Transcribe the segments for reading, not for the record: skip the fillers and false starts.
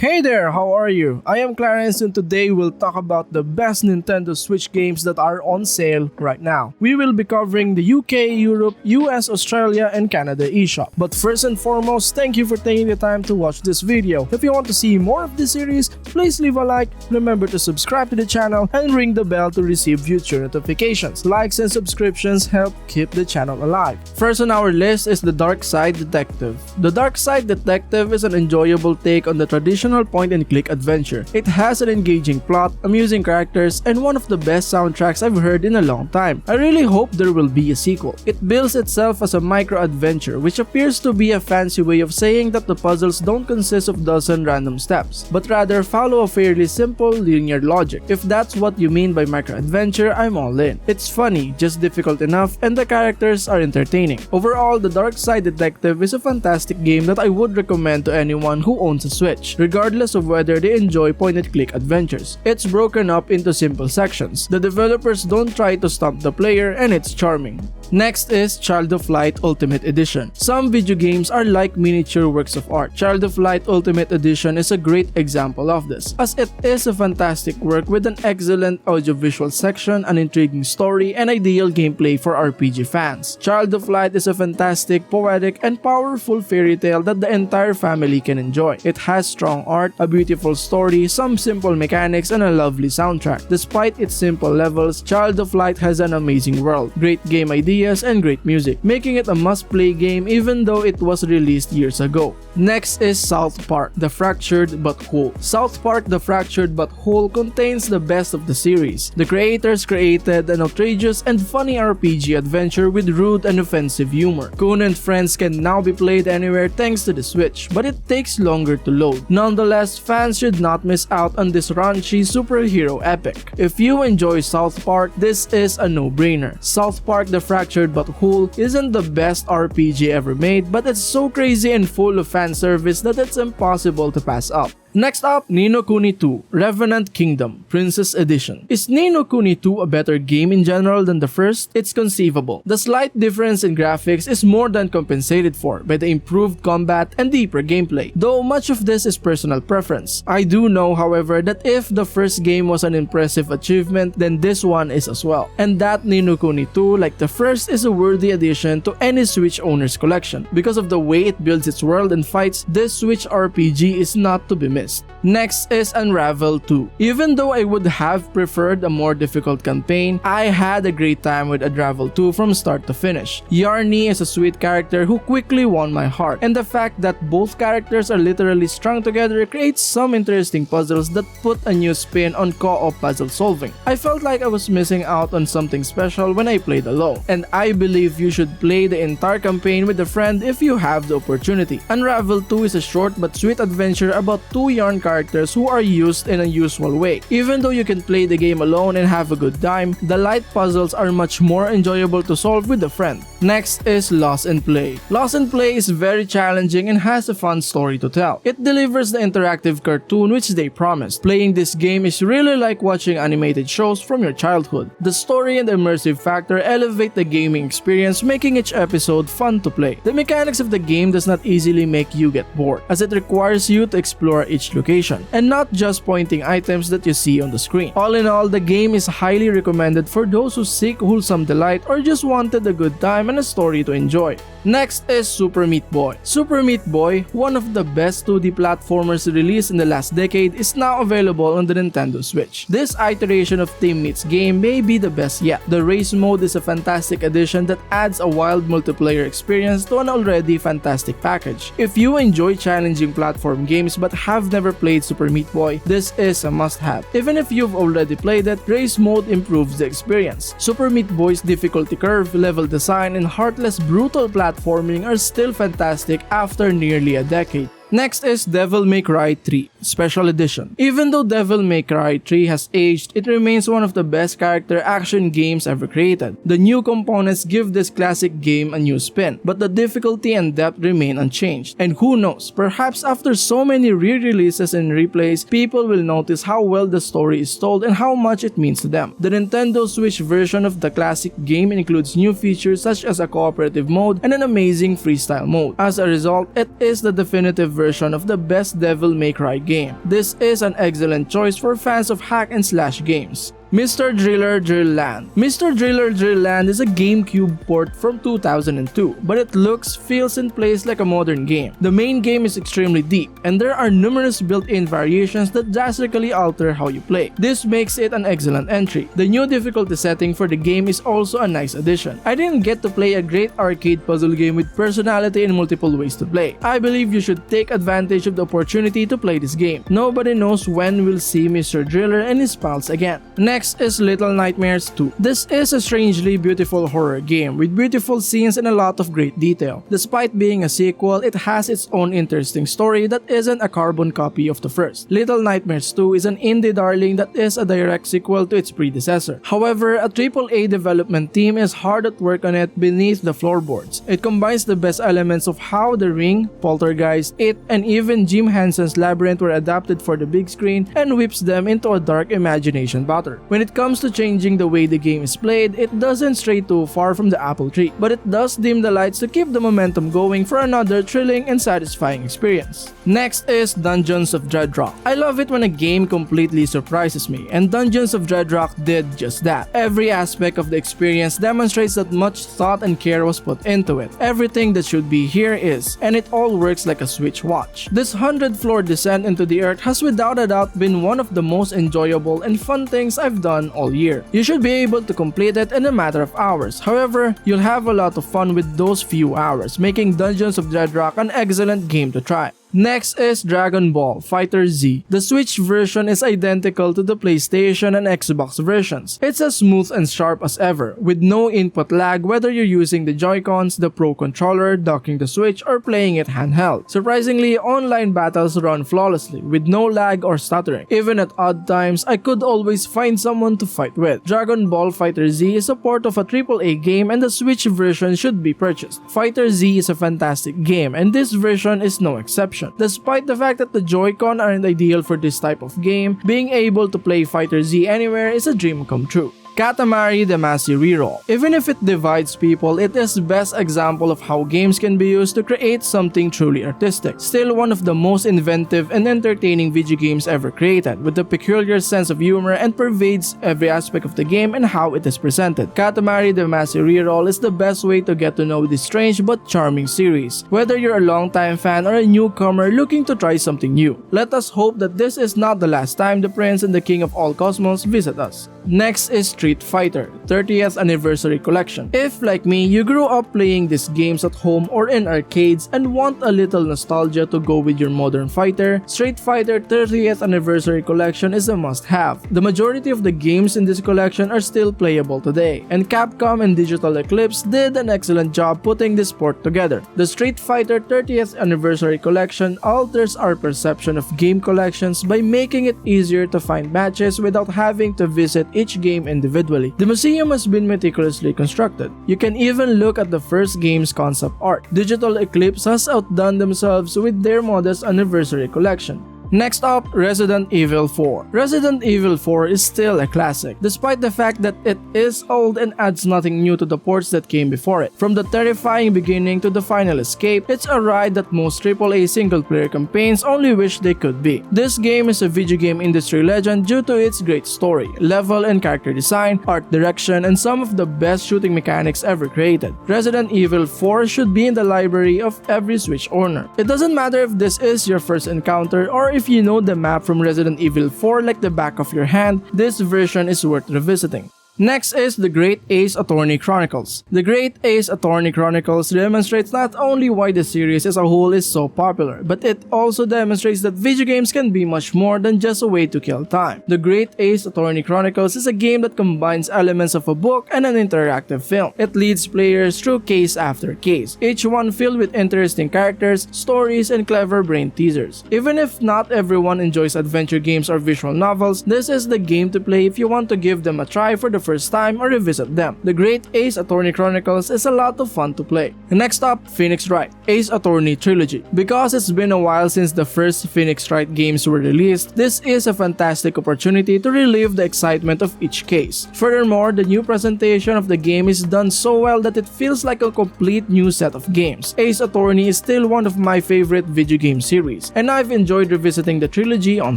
Hey there, how are you? I am Clarence and today we'll talk about the best Nintendo Switch games that are on sale right now. We will be covering the UK, Europe, US, Australia, and Canada eShop. But first and foremost, thank you for taking the time to watch this video. If you want to see more of this series, please leave a like, remember to subscribe to the channel, and ring the bell to receive future notifications. Likes and subscriptions help keep the channel alive. First on our list is the Darkside Detective. The Darkside Detective is an enjoyable take on the traditional point-and-click adventure. It has an engaging plot, amusing characters, and one of the best soundtracks I've heard in a long time. I really hope there will be a sequel. It bills itself as a micro-adventure, which appears to be a fancy way of saying that the puzzles don't consist of dozen random steps, but rather follow a fairly simple linear logic. If that's what you mean by micro-adventure, I'm all in. It's funny, just difficult enough, and the characters are entertaining. Overall, the Darkside Detective is a fantastic game that I would recommend to anyone who owns a Switch, regardless of whether they enjoy point-and-click adventures. It's broken up into simple sections. The developers don't try to stump the player, and it's charming. Next is Child of Light Ultimate Edition. Some video games are like miniature works of art. Child of Light Ultimate Edition is a great example of this, as it is a fantastic work with an excellent audiovisual section, an intriguing story, and ideal gameplay for RPG fans. Child of Light is a fantastic, poetic, and powerful fairy tale that the entire family can enjoy. It has strong art, a beautiful story, some simple mechanics, and a lovely soundtrack. Despite its simple levels, Child of Light has an amazing world, great game ideas, and great music, making it a must-play game even though it was released years ago. Next is South Park: The Fractured But Whole. South Park: The Fractured But Whole contains the best of the series. The creators created an outrageous and funny RPG adventure with rude and offensive humor. Kuni and friends can now be played anywhere thanks to the Switch, but it takes longer to load. Nonetheless, fans should not miss out on this raunchy superhero epic. If you enjoy South Park, this is a no-brainer. South Park: The Fractured But Whole isn't the best RPG ever made, but it's so crazy and full of fan service that it's impossible to pass up. Next up, Ni no Kuni 2: Revenant Kingdom Princess Edition. Is Ni no Kuni 2 a better game in general than the first? It's conceivable. The slight difference in graphics is more than compensated for by the improved combat and deeper gameplay, though much of this is personal preference. I do know, however, that if the first game was an impressive achievement, then this one is as well, and that Ni no Kuni 2, like the first, is a worthy addition to any Switch owner's collection. Because of the way it builds its world and fights, this Switch RPG is not to be missed. Next is Unravel 2. Even though I would have preferred a more difficult campaign, I had a great time with Unravel 2 from start to finish. Yarny is a sweet character who quickly won my heart, and the fact that both characters are literally strung together creates some interesting puzzles that put a new spin on co-op puzzle solving. I felt like I was missing out on something special when I played alone, and I believe you should play the entire campaign with a friend if you have the opportunity. Unravel 2 is a short but sweet adventure about two yarn characters who are used in a usual way. Even though you can play the game alone and have a good time, the light puzzles are much more enjoyable to solve with a friend. Next is Lost in Play. Lost in Play is very challenging and has a fun story to tell. It delivers the interactive cartoon which they promised. Playing this game is really like watching animated shows from your childhood. The story and the immersive factor elevate the gaming experience, making each episode fun to play. The mechanics of the game does not easily make you get bored, as it requires you to explore each location, and not just pointing items that you see on the screen. All in all, the game is highly recommended for those who seek wholesome delight or just wanted a good time and a story to enjoy. Next is Super Meat Boy. Super Meat Boy, one of the best 2D platformers released in the last decade, is now available on the Nintendo Switch. This iteration of Team Meat's game may be the best yet. The race mode is a fantastic addition that adds a wild multiplayer experience to an already fantastic package. If you enjoy challenging platform games but have never played Super Meat Boy, this is a must-have. Even if you've already played it, race mode improves the experience. Super Meat Boy's difficulty curve, level design, and heartless brutal platforming are still fantastic after nearly a decade. Next is Devil May Cry 3 Special Edition. Even though Devil May Cry 3 has aged, it remains one of the best character action games ever created. The new components give this classic game a new spin, but the difficulty and depth remain unchanged. And who knows, perhaps after so many re-releases and replays, people will notice how well the story is told and how much it means to them. The Nintendo Switch version of the classic game includes new features such as a cooperative mode and an amazing freestyle mode. As a result, it is the definitive version of the best Devil May Cry game. This is an excellent choice for fans of hack and slash games. Mr. Driller DrillLand. Mr. Driller DrillLand is a GameCube port from 2002, but it looks, feels, and plays like a modern game. The main game is extremely deep, and there are numerous built-in variations that drastically alter how you play. This makes it an excellent entry. The new difficulty setting for the game is also a nice addition. I didn't get to play a great arcade puzzle game with personality and multiple ways to play. I believe you should take advantage of the opportunity to play this game. Nobody knows when we'll see Mr. Driller and his pals again. Next is Little Nightmares 2. This is a strangely beautiful horror game with beautiful scenes and a lot of great detail. Despite being a sequel, it has its own interesting story that isn't a carbon copy of the first. Little Nightmares 2 is an indie darling that is a direct sequel to its predecessor. However, a AAA development team is hard at work on it beneath the floorboards. It combines the best elements of how The Ring, Poltergeist, It, and even Jim Henson's Labyrinth were adapted for the big screen and whips them into a dark imagination batter. When it comes to changing the way the game is played, it doesn't stray too far from the apple tree, but it does dim the lights to keep the momentum going for another thrilling and satisfying experience. Next is Dungeons of Dreadrock. I love it when a game completely surprises me, and Dungeons of Dreadrock did just that. Every aspect of the experience demonstrates that much thought and care was put into it. Everything that should be here is, and it all works like a Switch watch. This 100-floor descent into the earth has without a doubt been one of the most enjoyable and fun things I've done all year. You should be able to complete it in a matter of hours. However, you'll have a lot of fun with those few hours, making Dungeons of Dreadrock an excellent game to try. Next is Dragon Ball FighterZ. The Switch version is identical to the PlayStation and Xbox versions. It's as smooth and sharp as ever, with no input lag whether you're using the Joy-Cons, the Pro Controller, docking the Switch, or playing it handheld. Surprisingly, online battles run flawlessly, with no lag or stuttering. Even at odd times, I could always find someone to fight with. Dragon Ball FighterZ is a port of a AAA game and the Switch version should be purchased. FighterZ is a fantastic game and this version is no exception. Despite the fact that the Joy-Con aren't ideal for this type of game, being able to play FighterZ anywhere is a dream come true. Katamari Damacy REROLL. Even if it divides people, it is the best example of how games can be used to create something truly artistic. Still one of the most inventive and entertaining video games ever created, with a peculiar sense of humor and pervades every aspect of the game and how it is presented. Katamari Damacy REROLL is the best way to get to know this strange but charming series, whether you're a longtime fan or a newcomer looking to try something new. Let us hope that this is not the last time the Prince and the King of all Cosmos visit us. Next is Street Fighter 30th Anniversary Collection. If, like me, you grew up playing these games at home or in arcades and want a little nostalgia to go with your modern fighter, Street Fighter 30th Anniversary Collection is a must-have. The majority of the games in this collection are still playable today, and Capcom and Digital Eclipse did an excellent job putting this port together. The Street Fighter 30th Anniversary Collection alters our perception of game collections by making it easier to find matches without having to visit each game individually. The museum has been meticulously constructed. You can even look at the first game's concept art. Digital Eclipse has outdone themselves with their modest anniversary collection. Next up, Resident Evil 4. Resident Evil 4 is still a classic, despite the fact that it is old and adds nothing new to the ports that came before it. From the terrifying beginning to the final escape, it's a ride that most AAA single-player campaigns only wish they could be. This game is a video game industry legend due to its great story, level and character design, art direction, and some of the best shooting mechanics ever created. Resident Evil 4 should be in the library of every Switch owner. It doesn't matter if this is your first encounter or if you know the map from Resident Evil 4 like the back of your hand, this version is worth revisiting. Next is The Great Ace Attorney Chronicles. The Great Ace Attorney Chronicles demonstrates not only why the series as a whole is so popular, but it also demonstrates that video games can be much more than just a way to kill time. The Great Ace Attorney Chronicles is a game that combines elements of a book and an interactive film. It leads players through case after case, each one filled with interesting characters, stories, and clever brain teasers. Even if not everyone enjoys adventure games or visual novels, this is the game to play if you want to give them a try for the first first time or revisit them. The great Ace Attorney Chronicles is a lot of fun to play. Next up, Phoenix Wright, Ace Attorney Trilogy. Because it's been a while since the first Phoenix Wright games were released, this is a fantastic opportunity to relive the excitement of each case. Furthermore, the new presentation of the game is done so well that it feels like a complete new set of games. Ace Attorney is still one of my favorite video game series, and I've enjoyed revisiting the trilogy on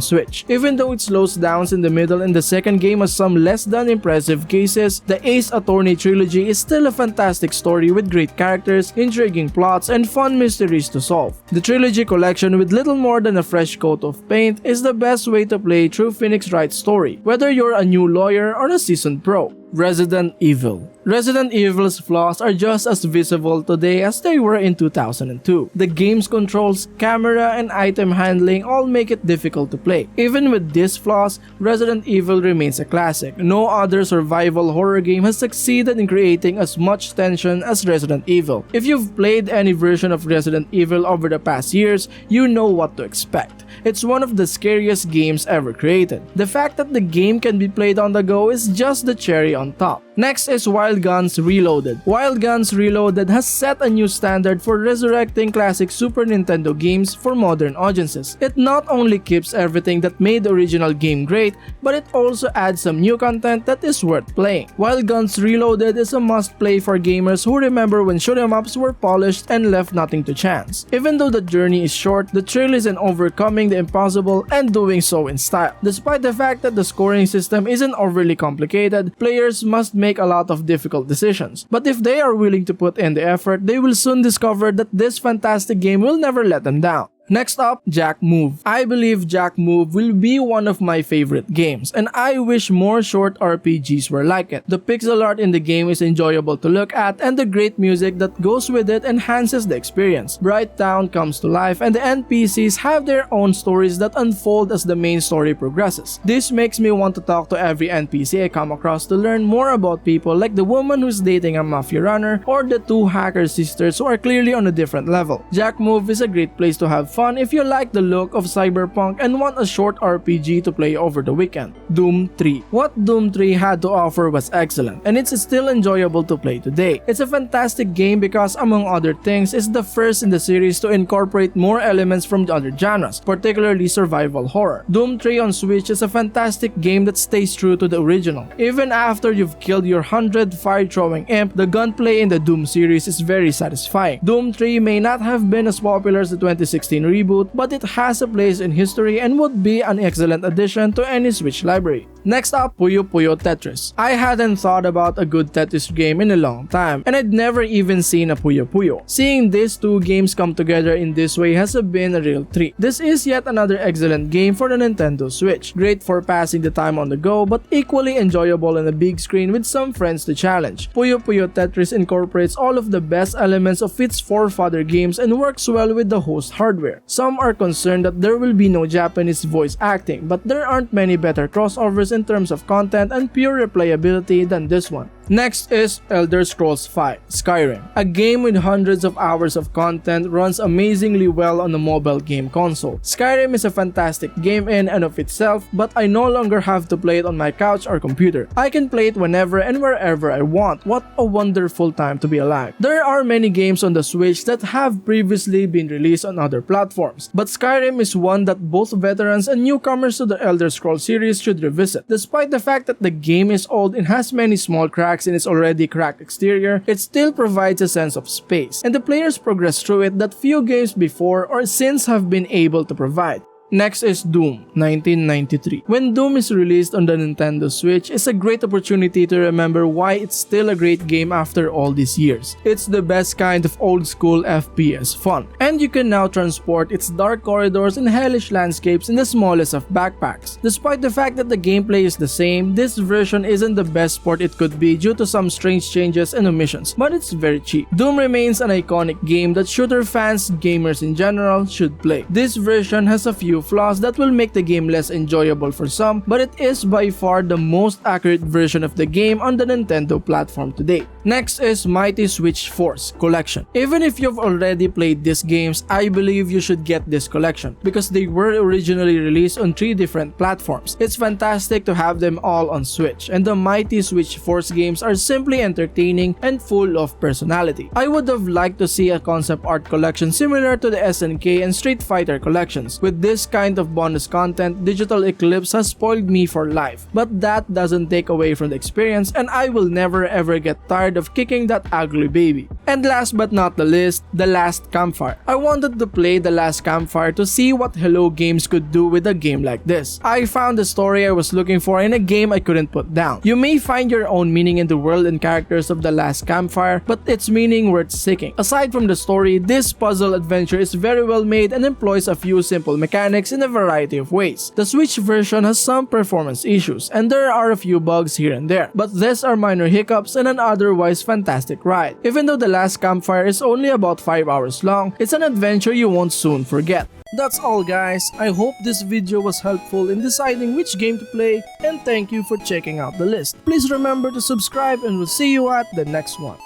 Switch. Even though it slows down in the middle and the second game has some less than impressive cases, the Ace Attorney trilogy is still a fantastic story with great characters, intriguing plots, and fun mysteries to solve. The trilogy collection, with little more than a fresh coat of paint, is the best way to play through Phoenix Wright's story, whether you're a new lawyer or a seasoned pro. Resident Evil. Resident Evil's flaws are just as visible today as they were in 2002. The game's controls, camera, and item handling all make it difficult to play. Even with these flaws, Resident Evil remains a classic. No other survival horror game has succeeded in creating as much tension as Resident Evil. If you've played any version of Resident Evil over the past years, you know what to expect. It's one of the scariest games ever created. The fact that the game can be played on the go is just the cherry on top. Next is Wild Guns Reloaded. Wild Guns Reloaded has set a new standard for resurrecting classic Super Nintendo games for modern audiences. It not only keeps everything that made the original game great, but it also adds some new content that is worth playing. Wild Guns Reloaded is a must-play for gamers who remember when shoot-em-ups were polished and left nothing to chance. Even though the journey is short, the thrill is in overcoming the impossible and doing so in style. Despite the fact that the scoring system isn't overly complicated, players must make a lot of difficult decisions. But if they are willing to put in the effort, they will soon discover that this fantastic game will never let them down. Next up, Jack Move. I believe Jack Move will be one of my favorite games, and I wish more short RPGs were like it. The pixel art in the game is enjoyable to look at, and the great music that goes with it enhances the experience. Bright Town comes to life, and the NPCs have their own stories that unfold as the main story progresses. This makes me want to talk to every NPC I come across to learn more about people, like the woman who's dating a mafia runner, or the two hacker sisters who are clearly on a different level. Jack Move is a great place to have fun if you like the look of cyberpunk and want a short RPG to play over the weekend. Doom 3. What Doom 3 had to offer was excellent, and it's still enjoyable to play today. It's a fantastic game because, among other things, it's the first in the series to incorporate more elements from the other genres, particularly survival horror. Doom 3 on Switch is a fantastic game that stays true to the original. Even after you've killed your 100 fire-throwing imp, the gunplay in the Doom series is very satisfying. Doom 3 may not have been as popular as the 2016 reboot, but it has a place in history and would be an excellent addition to any Switch library. Next up, Puyo Tetris. I hadn't thought about a good Tetris game in a long time, and I'd never even seen a Puyo. Seeing these two games come together in this way has been a real treat. This is yet another excellent game for the Nintendo Switch. Great for passing the time on the go, but equally enjoyable on a big screen with some friends to challenge. Puyo Tetris incorporates all of the best elements of its forefather games and works well with the host hardware. Some are concerned that there will be no Japanese voice acting, but there aren't many better crossovers in terms of content and pure replayability than this one. Next is Elder Scrolls V: Skyrim. A game with hundreds of hours of content runs amazingly well on a mobile game console. Skyrim is a fantastic game in and of itself, but I no longer have to play it on my couch or computer. I can play it whenever and wherever I want. What a wonderful time to be alive. There are many games on the Switch that have previously been released on other platforms, but Skyrim is one that both veterans and newcomers to the Elder Scrolls series should revisit. Despite the fact that the game is old and has many small cracks in its already cracked exterior, it still provides a sense of space, and the players progress through it that few games before or since have been able to provide. Next is Doom 1993. When Doom is released on the Nintendo Switch, it's a great opportunity to remember why it's still a great game after all these years. It's the best kind of old school FPS fun, and you can now transport its dark corridors and hellish landscapes in the smallest of backpacks. Despite the fact that the gameplay is the same, this version isn't the best port it could be due to some strange changes and omissions, but it's very cheap. Doom remains an iconic game that shooter fans, gamers in general, should play. This version has a few few flaws that will make the game less enjoyable for some, but it is by far the most accurate version of the game on the Nintendo platform today. Next is Mighty Switch Force Collection. Even if you've already played these games, I believe you should get this collection because they were originally released on 3 different platforms. It's fantastic to have them all on Switch, and the Mighty Switch Force games are simply entertaining and full of personality. I would have liked to see a concept art collection similar to the SNK and Street Fighter collections. With this kind of bonus content, Digital Eclipse has spoiled me for life, but that doesn't take away from the experience, and I will never ever get tired of kicking that ugly baby. And last but not the least, The Last Campfire. I wanted to play The Last Campfire to see what Hello Games could do with a game like this. I found the story I was looking for in a game I couldn't put down. You may find your own meaning in the world and characters of The Last Campfire, but its meaning worth seeking. Aside from the story, this puzzle adventure is very well made and employs a few simple mechanics in a variety of ways. The Switch version has some performance issues, and there are a few bugs here and there, but these are minor hiccups and an otherwise fantastic ride. Even though The Last Campfire is only about 5 hours long, it's an adventure you won't soon forget. That's all guys, I hope this video was helpful in deciding which game to play, and thank you for checking out the list. Please remember to subscribe and we'll see you at the next one.